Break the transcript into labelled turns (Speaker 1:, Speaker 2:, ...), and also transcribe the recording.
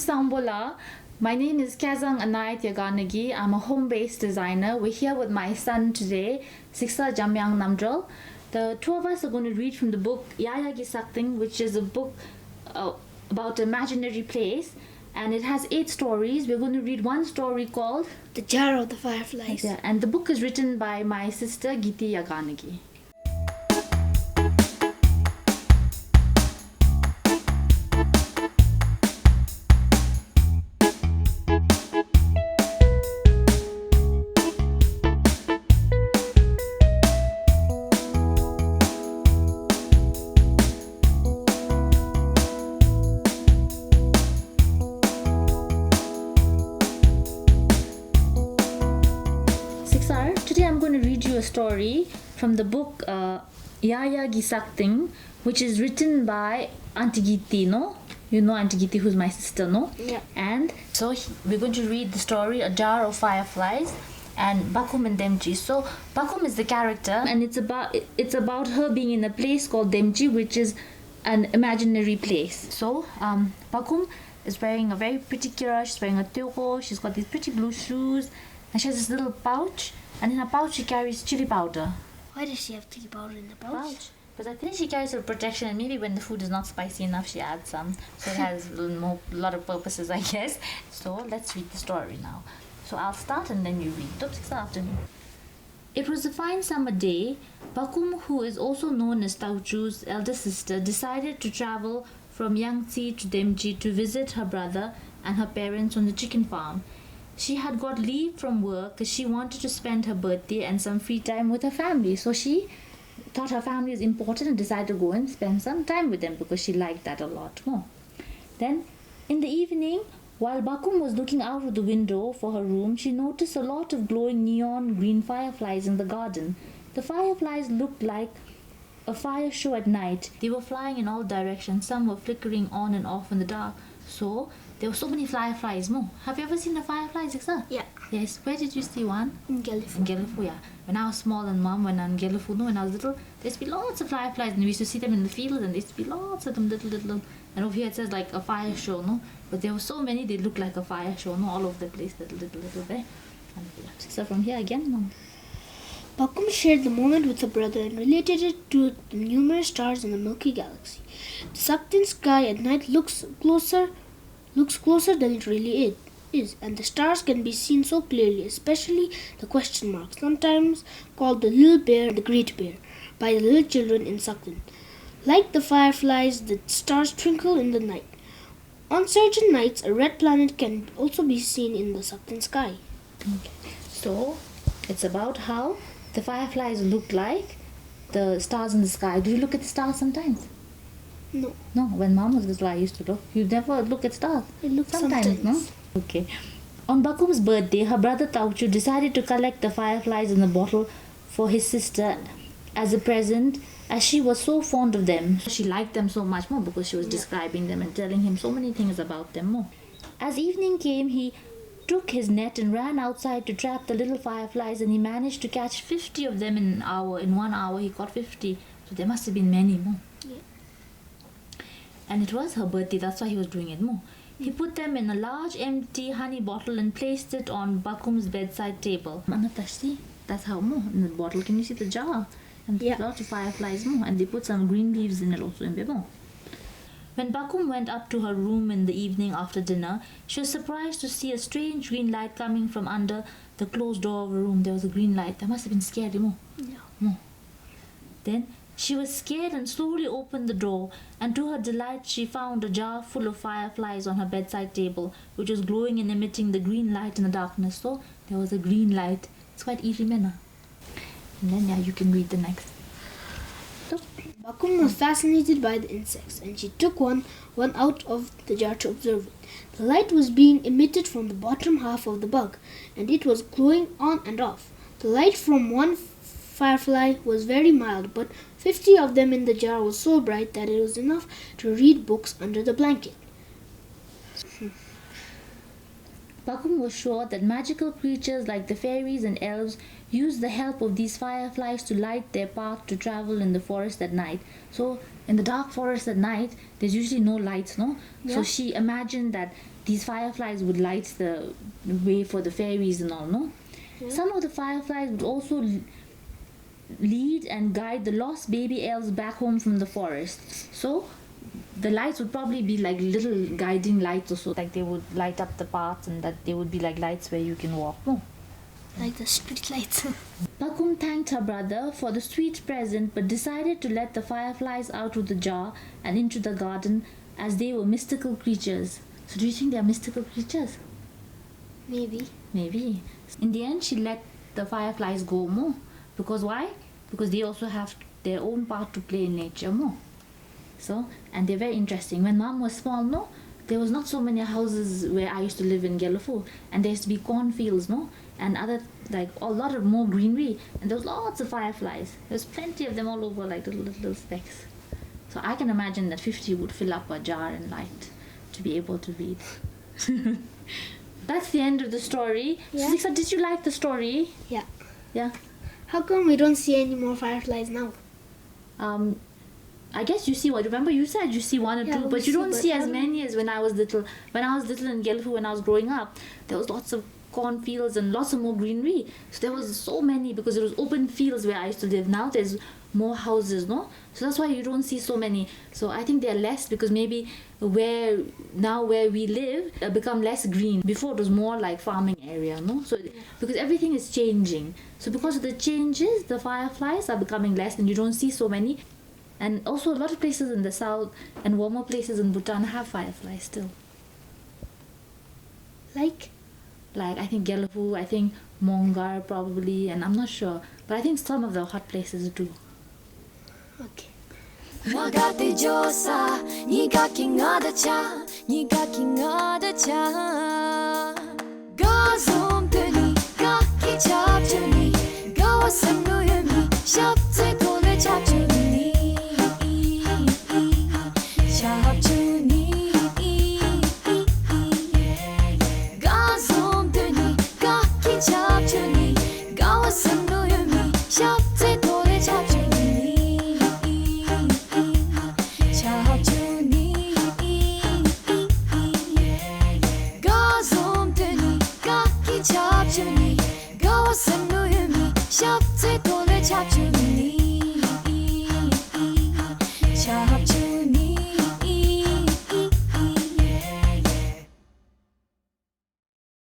Speaker 1: Sambola. My name is Kazang Anait Yaganegi. I'm a home-based designer. We're here with my son today, Siksa Jamyang Namgyel. The two of us are going to read from the book Yaya Ghi Sakten, which is a book about an imaginary place. And it has 8 stories. We're going to read one story called
Speaker 2: The Jar of the Fireflies.
Speaker 1: Yeah, and the book is written by my sister Geeti Yaganegi. Today I'm going to read you a story from the book Yaya Ghi Sakten, which is written by Auntie Geeti, no? You know Auntie Geeti, who's my sister, no?
Speaker 2: Yeah.
Speaker 1: And so we're going to read the story, A Jar of Fireflies, and Bakum and Demji. So Bakum is the character, and it's about her being in a place called Demji, which is an imaginary place. So Bakum is wearing a very pretty kira. She's wearing a tyoko. She's got these pretty blue shoes, and she has this little pouch. And in her pouch she carries chili powder.
Speaker 2: Why does she have chili powder in the pouch?
Speaker 1: Because I think she carries for protection, and maybe when the food is not spicy enough she adds some. So it has a lot of purposes, I guess. So let's read the story now. So I'll start and then you read. Don't start after me. It was a fine summer day. Bakum, who is also known as Tauchu's elder sister, decided to travel from Yangtze to Demji to visit her brother and her parents on the chicken farm. She had got leave from work because she wanted to spend her birthday and some free time with her family. So she thought her family is important and decided to go and spend some time with them because she liked that a lot more. Then, in the evening, while Bakum was looking out of the window for her room, she noticed a lot of glowing neon green fireflies in the garden. The fireflies looked like a fire show at night. They were flying in all directions. Some were flickering on and off in the dark. So there were so many fireflies more. Have you ever seen a firefly, Ziksa?
Speaker 2: Yeah.
Speaker 1: Yes. Where did you see one?
Speaker 2: In Gelifu.
Speaker 1: In Gelifu, yeah. When I was small and mom, when I'm in Gelifu, no, when I was little, there used to be lots of fireflies, and we used to see them in the fields, and there used to be lots of them, little. And over here it says like a fire show, no? But there were so many, they looked like a fire show, no? All over the place, little there. And so from here again, mom.
Speaker 2: Bakum shared the moment with her brother and related it to the numerous stars in the Milky Galaxy. The Sakten sky at night looks closer than it really is, and the stars can be seen so clearly, especially the question marks, sometimes called the Little Bear and the Great Bear, by the little children in Sakten. Like the fireflies, the stars twinkle in the night. On certain nights, a red planet can also be seen in the Sakten sky.
Speaker 1: Okay. So, it's about how the fireflies look like the stars in the sky. Do you look at the stars sometimes?
Speaker 2: No.
Speaker 1: No, when mom was little, I used to look. You never look at stars?
Speaker 2: I look sometimes.
Speaker 1: No? Okay. On Bakum's birthday, her brother Tauchu decided to collect the fireflies in a bottle for his sister as a present, as she was so fond of them. She liked them so much more because she was describing them and telling him so many things about them more. As evening came, he took his net and ran outside to trap the little fireflies, and he managed to catch 50 of them in an hour. In 1 hour, he caught 50. So there must have been many more.
Speaker 2: Yeah.
Speaker 1: And it was her birthday, that's why he was doing it more. He put them in a large empty honey bottle and placed it on Bakum's bedside table. Manatashi, that's how more. In the bottle, can you see the jar? And lots of fireflies more. And they put some green leaves in it also in more. When Bakum went up to her room in the evening after dinner, she was surprised to see a strange green light coming from under the closed door of her room. There was a green light. That must have been scary more.
Speaker 2: Yeah.
Speaker 1: More. Then she was scared and slowly opened the door, and to her delight she found a jar full of fireflies on her bedside table, which was glowing and emitting the green light in the darkness. So there was a green light. It's quite eerie manner. And then you can read the next.
Speaker 2: Bakum was fascinated by the insects, and she took one out of the jar to observe it. The light was being emitted from the bottom half of the bug, and it was glowing on and off. The light from one firefly was very mild, but 50 of them in the jar was so bright that it was enough to read books under the blanket.
Speaker 1: Bakum was sure that magical creatures like the fairies and elves used the help of these fireflies to light their path to travel in the forest at night. So in the dark forest at night, there's usually no lights, no?
Speaker 2: Yeah.
Speaker 1: So she imagined that these fireflies would light the way for the fairies and all, no?
Speaker 2: Yeah.
Speaker 1: Some of the fireflies would also lead and guide the lost baby elves back home from the forest. So the lights would probably be like little guiding lights or so. Like they would light up the paths and that they would be like lights where you can walk, no?
Speaker 2: Like the street lights.
Speaker 1: Pakum thanked her brother for the sweet present but decided to let the fireflies out of the jar and into the garden as they were mystical creatures. So do you think they are mystical creatures?
Speaker 2: Maybe.
Speaker 1: Maybe. In the end, she let the fireflies go more. Because why? Because they also have their own part to play in nature more. So, and they're very interesting. When Mom was small, no? There was not so many houses where I used to live in Gelafur. And there used to be cornfields, no? And other, like, a lot of more greenery. And there was lots of fireflies. There was plenty of them all over, like little specks. So I can imagine that 50 would fill up a jar and light to be able to read. That's the end of the story.
Speaker 2: Yeah.
Speaker 1: So, Lisa, did you like the story?
Speaker 2: Yeah.
Speaker 1: Yeah.
Speaker 2: How come we don't see any more fireflies now?
Speaker 1: I guess you see what. Remember, you said you see one or
Speaker 2: Yeah,
Speaker 1: two,
Speaker 2: we
Speaker 1: but you
Speaker 2: see,
Speaker 1: don't
Speaker 2: but
Speaker 1: see as
Speaker 2: how-
Speaker 1: many as when I was little. When I was little in Gelfu, when I was growing up, there was lots of cornfields and lots of more greenery. So there was so many because it was open fields where I used to live. Now there's more houses, no? So that's why you don't see so many. So I think they're less because maybe where we live become less green. Before it was more like farming area, no? So because everything is changing. So because of the changes, the fireflies are becoming less and you don't see so many. And also a lot of places in the south and warmer places in Bhutan have fireflies still.
Speaker 2: Like?
Speaker 1: Like I think Gelfu, I think Mongar probably, and I'm not sure. But I think some of the hot places do.
Speaker 2: Okay.
Speaker 3: 長手上さ苦きがだちゃ苦きがだちゃガゾンプに楽器チャプチュにガワサンの弓シャプツトレチャプチュにシャプチュにガゾンプに楽器チャプチュにガワサンの弓シャプツトレチャプチュにChapter